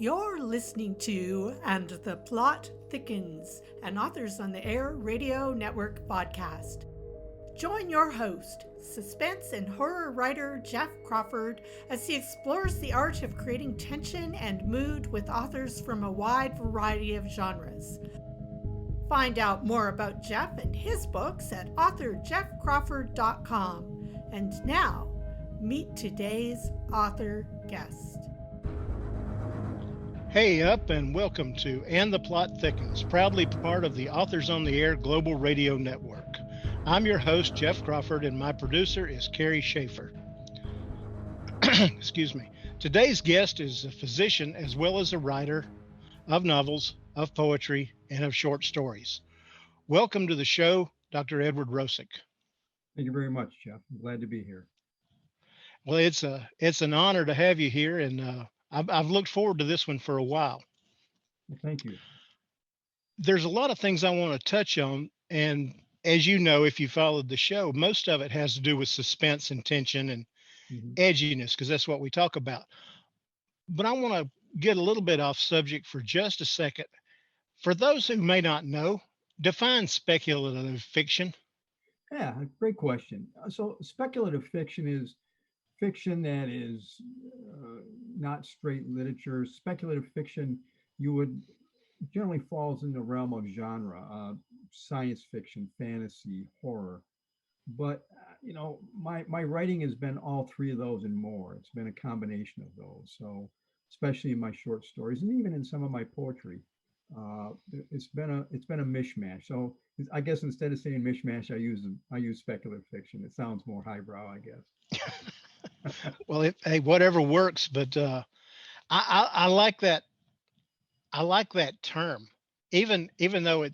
You're listening to And the Plot Thickens, an Authors on the Air radio network podcast. Join your host, suspense and horror writer Jeff Crawford, as he explores the art of creating tension and mood with authors from a wide variety of genres. Find out more about Jeff and his books at authorjeffcrawford.com. And now, meet today's author guest. Hey up and welcome to And the Plot Thickens, proudly part of the Authors on the Air Global Radio Network. I'm your host, Jeff Crawford, and my producer is Carrie Schaefer. Excuse me. Today's guest is a physician as well as a writer of novels, of poetry, and of short stories. Welcome to the show, Dr. Edward Rosick. Thank you very much, Jeff. I'm glad to be here. Well, it's an honor to have you here, and I've looked forward to this one for a while. Well, thank you. There's a lot of things I want to touch on, and as you know, if you followed the show, most of it has to do with suspense and tension and edginess, because that's what we talk about. But I want to get a little bit off subject for just a second. For those who may not know, define speculative fiction. Yeah, great question. So speculative fiction is fiction that is not straight literature. Speculative fiction, you would generally falls in the realm of genre, science fiction, fantasy, horror. But my writing has been all three of those and more. It's been a combination of those. So especially in my short stories and even in some of my poetry, it's been a mishmash. So I guess instead of saying mishmash, I use speculative fiction. It sounds more highbrow, I guess. Well, hey, whatever works, but I like that. I like that term, even though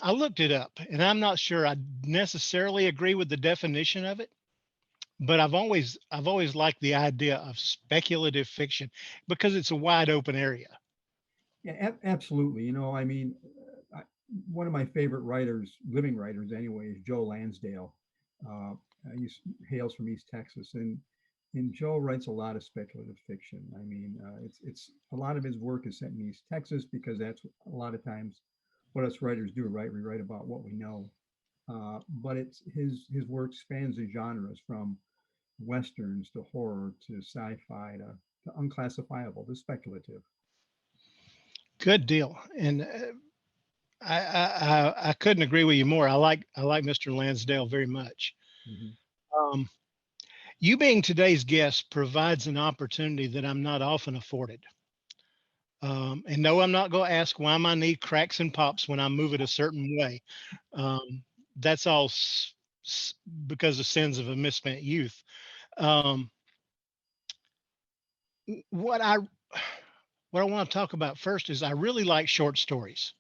I looked it up, and I'm not sure I necessarily agree with the definition of it, but I've always liked the idea of speculative fiction because it's a wide open area. Yeah, absolutely. One of my favorite writers, living writers anyway, is Joe Lansdale. He hails from East Texas, and Joe writes a lot of speculative fiction. It's a lot of his work is set in East Texas because that's a lot of times what us writers do, right? We write about what we know, but it's his work spans the genres from westerns to horror to sci-fi to unclassifiable to speculative. Good deal, and I couldn't agree with you more. I like Mr. Lansdale very much. You being today's guest provides an opportunity that I'm not often afforded. And no, I'm not going to ask why my knee cracks and pops when I move it a certain way. That's all because of sins of a misspent youth. What I want to talk about first is I really like short stories,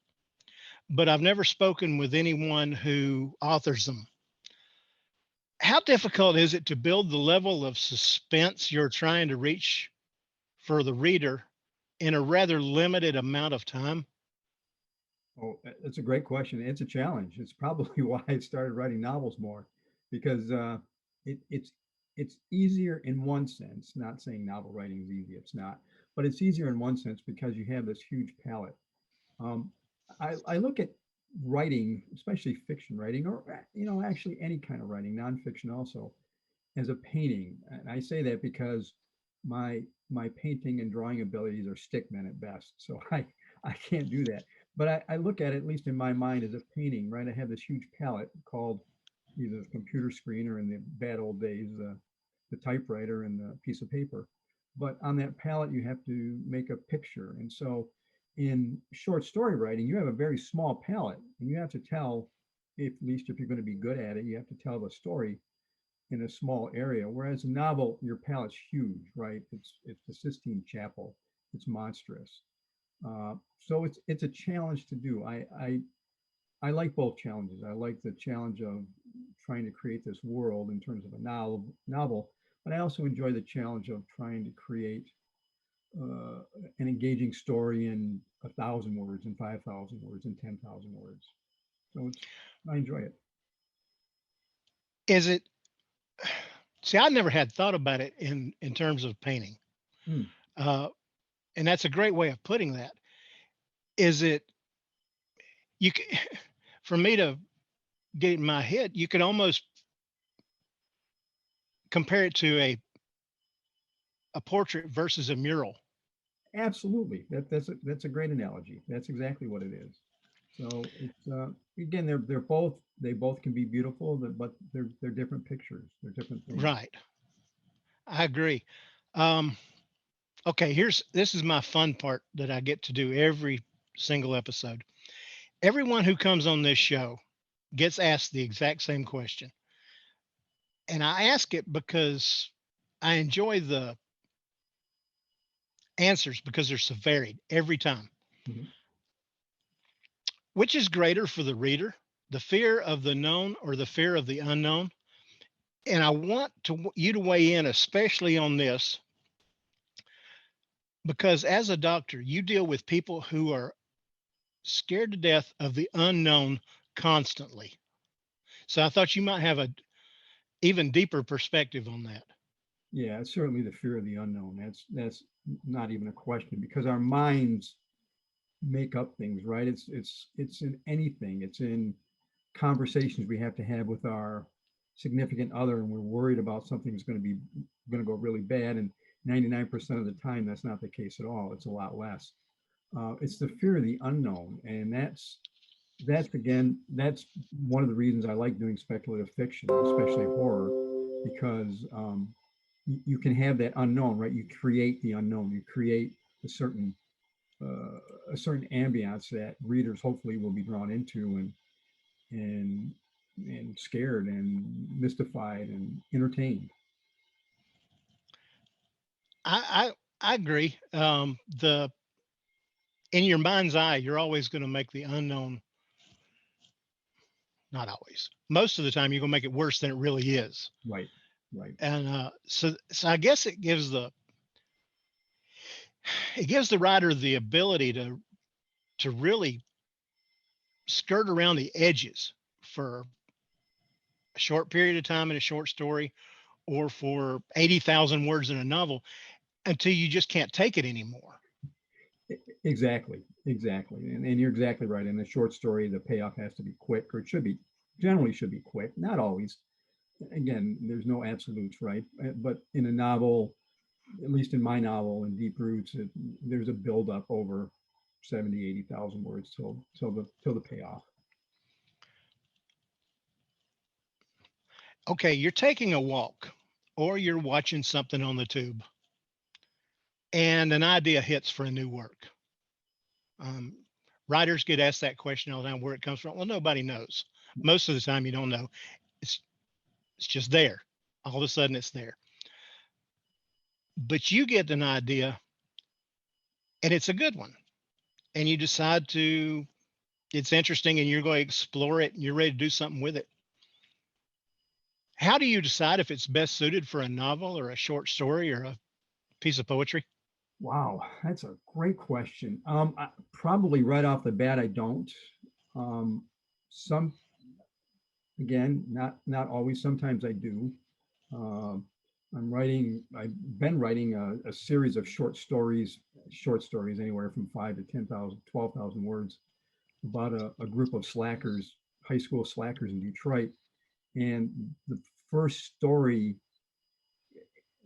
but I've never spoken with anyone who authors them. How difficult is it to build the level of suspense you're trying to reach for the reader in a rather limited amount of time? Oh, that's a great question. It's a challenge. It's probably why I started writing novels more, because it's easier in one sense. Not saying novel writing is easy, it's not, but it's easier in one sense because you have this huge palette. I look at writing, especially fiction writing, or actually any kind of writing, nonfiction also, as a painting. And I say that because my painting and drawing abilities are stickmen at best, so I can't do that. But I look at it, at least in my mind, as a painting, right? I have this huge palette called either the computer screen or in the bad old days, the typewriter and the piece of paper. But on that palette, you have to make a picture. And so in short story writing, you have a very small palette, and you have to tell, at least if you're going to be good at it, you have to tell the story in a small area. Whereas a novel, your palette's huge, right? It's the Sistine Chapel. It's monstrous. So it's a challenge to do. I like both challenges. I like the challenge of trying to create this world in terms of a novel, but I also enjoy the challenge of trying to create an engaging story in 1,000 words, and 5,000 words, and 10,000 words. So I enjoy it. Is it? See, I never had thought about it in terms of painting. Hmm. Uh, and that's a great way of putting that. Is it you can, for me to get in my head, you could almost compare it to a portrait versus a mural. Absolutely. That's a great analogy. That's exactly what it is. So it's again, they both can be beautiful, but they're different pictures. They're different things. Right. I agree. Um, okay, this is my fun part that I get to do every single episode. Everyone who comes on this show gets asked the exact same question. And I ask it because I enjoy the answers because they're so varied every time. Mhm. Which is greater for the reader, the fear of the known or the fear of the unknown? And I want you to weigh in, especially on this, because as a doctor, you deal with people who are scared to death of the unknown constantly. So I thought you might have a even deeper perspective on that. Yeah, it's certainly the fear of the unknown. That's not even a question because our minds make up things, right? It's in anything. It's in conversations we have to have with our significant other, and we're worried about something that's going to go really bad. And 99% of the time, that's not the case at all. It's a lot less. It's the fear of the unknown, and that's one of the reasons I like doing speculative fiction, especially horror, because you can have that unknown, right? You create the unknown. You create a certain uh, a certain ambiance that readers hopefully will be drawn into and and scared and mystified and entertained. I agree. The in your mind's eye, you're always going to make the unknown. Not always. Most of the time, you're going to make it worse than it really is. Right, right. And so I guess it gives the writer the ability to really skirt around the edges for a short period of time in a short story or for 80,000 words in a novel until you just can't take it anymore. Exactly, exactly. And you're exactly right. In a short story, the payoff has to be quick, or it should be generally should be quick. Not always. Again, there's no absolutes, right? But in a novel, at least in my novel, in Deep Roots, there's a buildup over 70, 80,000 words till the payoff. Okay, you're taking a walk or you're watching something on the tube and an idea hits for a new work. Um, Writers get asked that question all the time, where it comes from. Well, nobody knows. Most of the time, you don't know. It's it's just there. All of a sudden, it's there. But you get an idea, and it's a good one, and you decide to. It's interesting, and you're going to explore it, and you're ready to do something with it. How do you decide if it's best suited for a novel or a short story or a piece of poetry? Wow, that's a great question. Probably right off the bat, I don't. Some Again, not always. Sometimes I do. Um, I've been writing a series of short stories anywhere from 5 to 10,000, 12,000 words about a group of slackers, high school slackers in Detroit. And the first story,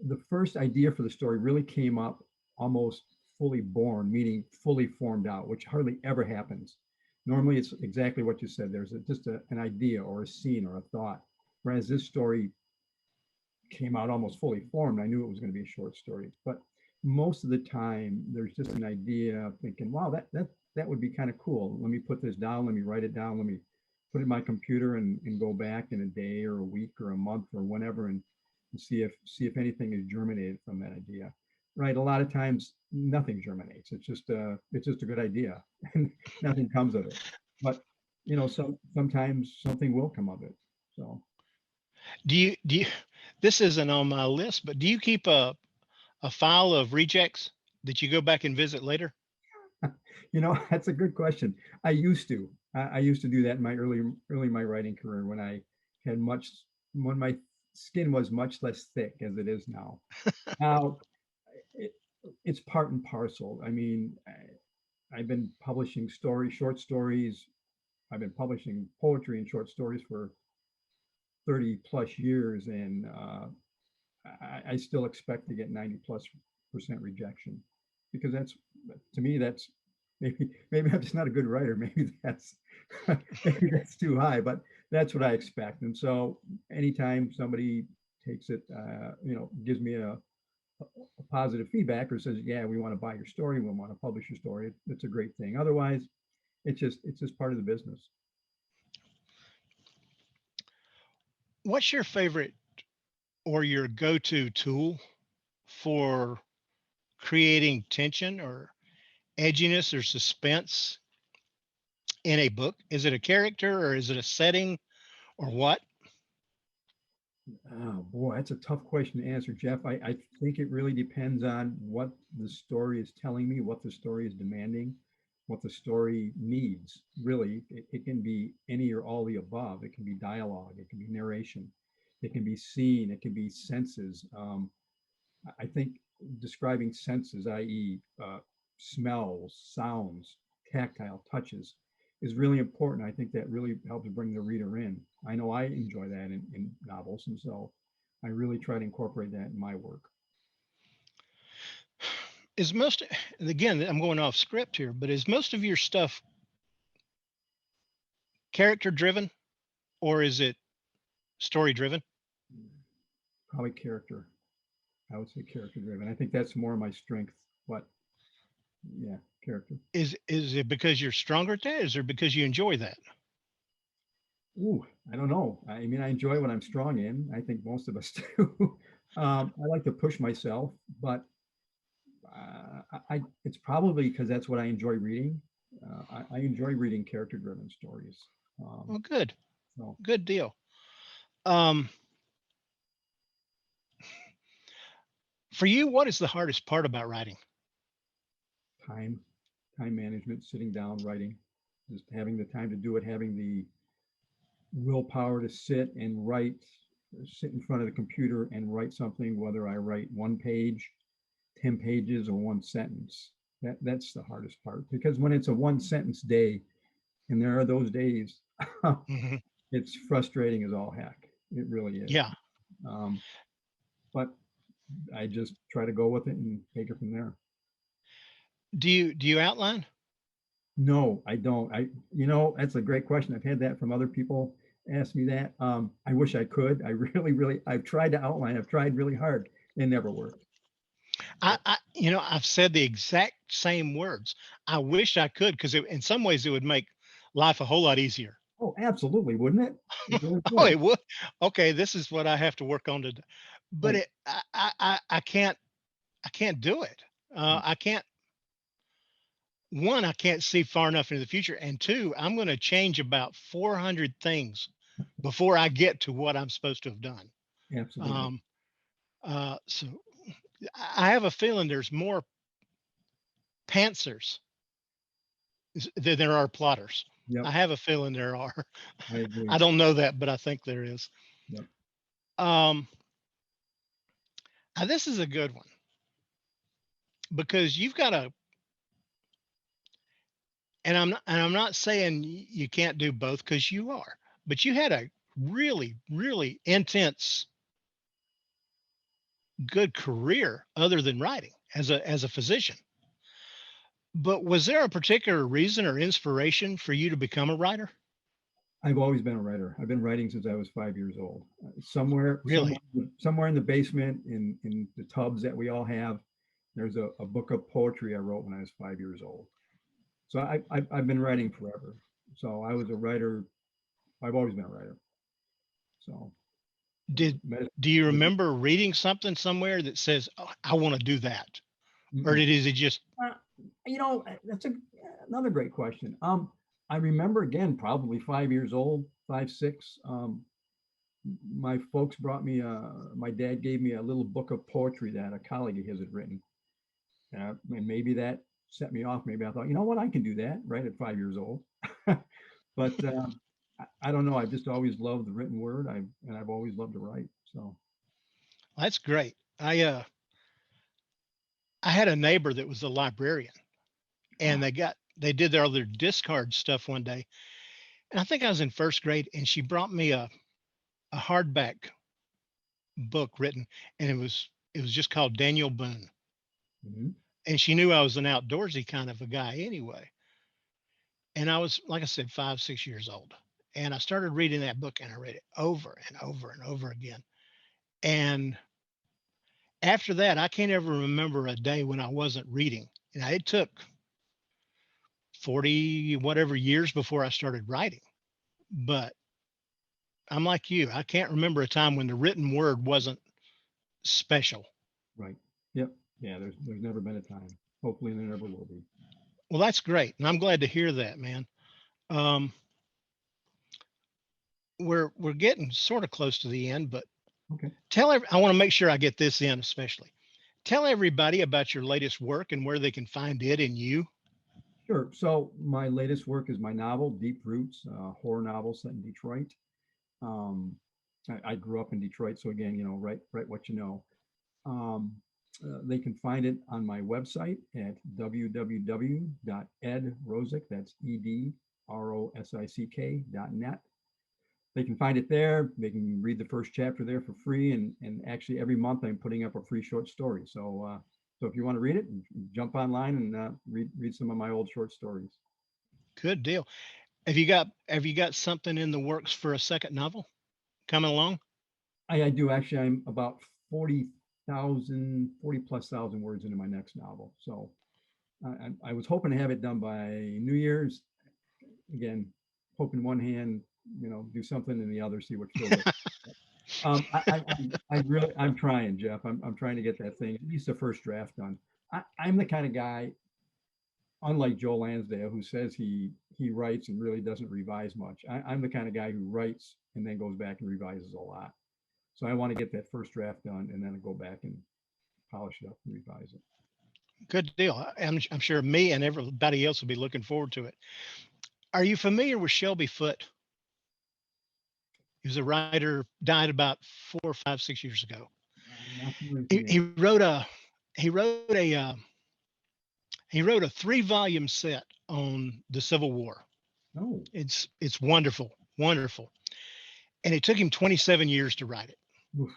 the first idea for the story really came up almost fully born, meaning fully formed out, which hardly ever happens. Normally, it's exactly what you said. There's an idea or a scene or a thought. Whereas this story came out almost fully formed. I knew it was going to be a short story, but most of the time, there's just an idea thinking, wow, that would be kind of cool. Let me put this down. Let me write it down. Let me put it in my computer and go back in a day or a week or a month or whenever and see if anything is germinated from that idea. Right. A lot of times nothing germinates. It's just a good idea and nothing comes of it. But sometimes something will come of it. So Do you this isn't on my list, but do you keep a file of rejects that you go back and visit later? that's a good question. I used to do that in my early my writing career had much when my skin was much less thick as it is now. Now, It's part and parcel. I mean, I've been publishing short stories. I've been publishing poetry and short stories for 30 plus years, and I still expect to get 90+% rejection, because that's, to me, that's maybe I'm just not a good writer. Maybe that's maybe that's too high, but that's what I expect. And so anytime somebody takes it, gives me a positive feedback or says, yeah, we want to buy your story, we want to publish your story, it's a great thing. Otherwise, it's just part of the business. What's your favorite or your go-to tool for creating tension or edginess or suspense in a book? Is it a character or is it a setting or what? Oh boy, that's a tough question to answer, Jeff. I think it really depends on what the story is telling me, what the story is demanding, what the story needs. Really, it can be any or all the above. It can be dialogue, it can be narration, it can be scene, it can be senses. I think describing senses, i.e., smells, sounds, tactile touches, is really important. I think that really helps bring the reader in. I know I enjoy that in novels, and so I really try to incorporate that in my work. Is most, again, I'm going off script here, but is most of your stuff character driven or is it story driven? Probably character. I would say character driven. I think that's more my strength. But yeah, character. Is it because you're stronger at that? Is it because you enjoy that? Ooh, I don't know. I mean, I enjoy what I'm strong in. I think most of us do. I like to push myself, but it's probably because that's what I enjoy reading. I enjoy reading character-driven stories. Well, good, So good deal. Um, for you, what is the hardest part about writing? time, time management, sitting down, writing, just having the time to do it, having the willpower to sit and write, sit in front of the computer and write something, whether I write one page, 10 pages, or one sentence. That's the hardest part, because when it's a one sentence day, and there are those days, Mhm. it's frustrating as all heck. It really is. Yeah. But I just try to go with it and take it from there. Do you outline? No, I don't. That's a great question. I've had that from other people ask me that. I wish I could. I really, I've tried to outline. I've tried really hard. It never worked. I've said the exact same words. I wish I could, because in some ways it would make life a whole lot easier. Oh, absolutely, wouldn't it? It really Oh, would. it would. Okay, this is what I have to work on today. But Right. I can't do it. Right. I can't. One, I can't see far enough into the future, and two, I'm going to change about 400 things before I get to what I'm supposed to have done. Absolutely. Um, so I have a feeling there's more pantsers than there are plotters. I Yep. have a feeling there are. I agree. I don't know that, but I think there is. Yep. Um, this is a good one because you've got a, and I'm not saying you can't do both, because you are, but you had a really, really intense, good career other than writing as a physician. But was there a particular reason or inspiration for you to become a writer? I've always been a writer. I've been writing since I was 5 years old. Somewhere, Really? somewhere in the basement, in the tubs that we all have, there's a book of poetry I wrote when I was 5 years old. So I've been writing forever. So I was a writer. I've always been a writer. So Did medicine do you was, remember reading something somewhere that says, "Oh, I want to do that," or mm-mm. is it just Uh, that's another great question. I remember, again, probably 5 years old, 5, 6. My folks brought me my dad gave me a little book of poetry that a colleague of his had written. And maybe that set me off. Maybe I thought, you know what, I can do that right at 5 years old. But I don't know. I've just always loved the written word. I've always loved to write. So that's great? I I had a neighbor that was a librarian, and they did all their discard stuff one day. And I think I was in first grade, and she brought me a hardback book written, and it was just called Daniel Boone. Mhm. And she knew I was an outdoorsy kind of a guy anyway. And I was, like I said, 5, 6 years old. And I started reading that book, and I read it over and over and over again. And after that, I can't ever remember a day when I wasn't reading. And it took 40 whatever years before I started writing. But I'm like you. I can't remember a time when the written word wasn't special. Right. Yep. Yeah. There's never been a time. Hopefully there never will be. Well, that's great. And I'm glad to hear that, man. We're getting sort of close to the end, but Okay. I want to make sure I get this in, especially. Tell everybody about your latest work and where they can find it and you. Sure. So my latest work is my novel, Deep Roots, horror novel set in Detroit. I grew up in Detroit, so again, write what you know. They can find it on my website at www.edrosick, that's EDROSICK.net. They can find it there. They can read the first chapter there for free. And actually every month I'm putting up a free short story. So if you want to read it, jump online and read some of my old short stories. Good deal. Have you got something in the works for a second novel coming along? I do actually. I'm about 40 plus thousand words into my next novel. So I was hoping to have it done by New Year's. Again, hoping one hand, do something in the other, see what feels like. I'm trying, Jeff. I'm trying to get that thing, at least the first draft done. I'm the kind of guy, unlike Joe Lansdale, who says he writes and really doesn't revise much. I'm the kind of guy who writes and then goes back and revises a lot. So I want to get that first draft done and then go back and polish it up and revise it. Good deal. I'm sure me and everybody else will be looking forward to it. Are you familiar with Shelby Foote? He was a writer, died about 4, 5, 6 years ago. He wrote a 3-volume set on the Civil War. Oh, It's wonderful, wonderful. And it took him 27 years to write it. oof.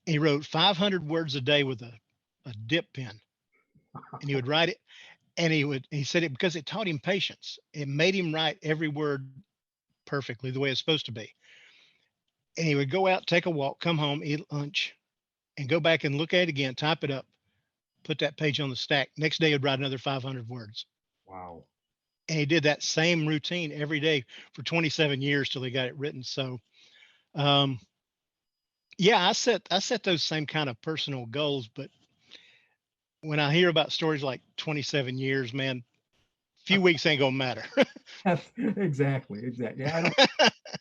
He wrote 500 words a day with a dip pen, and he would write it. And he said it because it taught him patience. It made him write every word perfectly the way it's supposed to be. And he would go out, take a walk, come home, eat lunch, and go back and look at it again, type it up, put that page on the stack. Next day, he'd write another 500 words. Wow. And he did that same routine every day for 27 years till he got it written. So, yeah, I set those same kind of personal goals. But when I hear about stories like 27 years, man, a few weeks ain't gonna matter. Exactly.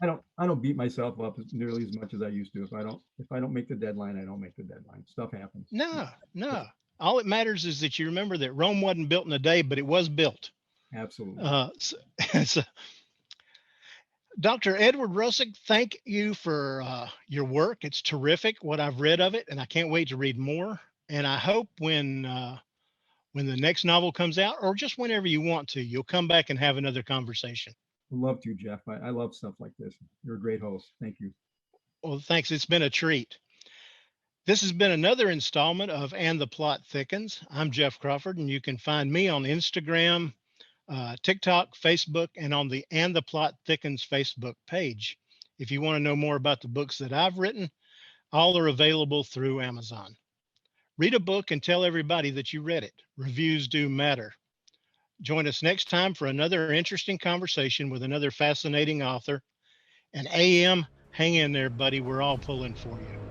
I don't beat myself up nearly as much as I used to. If I don't make the deadline, I don't make the deadline. Stuff happens. No. All it matters is that you remember that Rome wasn't built in a day, but it was built. Absolutely. So, Dr. Edward Rosick, thank you for your work. It's terrific what I've read of it, and I can't wait to read more. And I hope when the next novel comes out, or just whenever you want to, you'll come back and have another conversation. I'd love to, Jeff. I love stuff like this. You're a great host. Thank you. Well, thanks. It's been a treat. This has been another installment of And the Plot Thickens. I'm Jeff Crawford, and you can find me on Instagram, TikTok, Facebook, and on the And the Plot Thickens Facebook page. If you want to know more about the books that I've written, all are available through Amazon. Read a book and tell everybody that you read it. Reviews do matter. Join us next time for another interesting conversation with another fascinating author. And AM, hang in there, buddy. We're all pulling for you.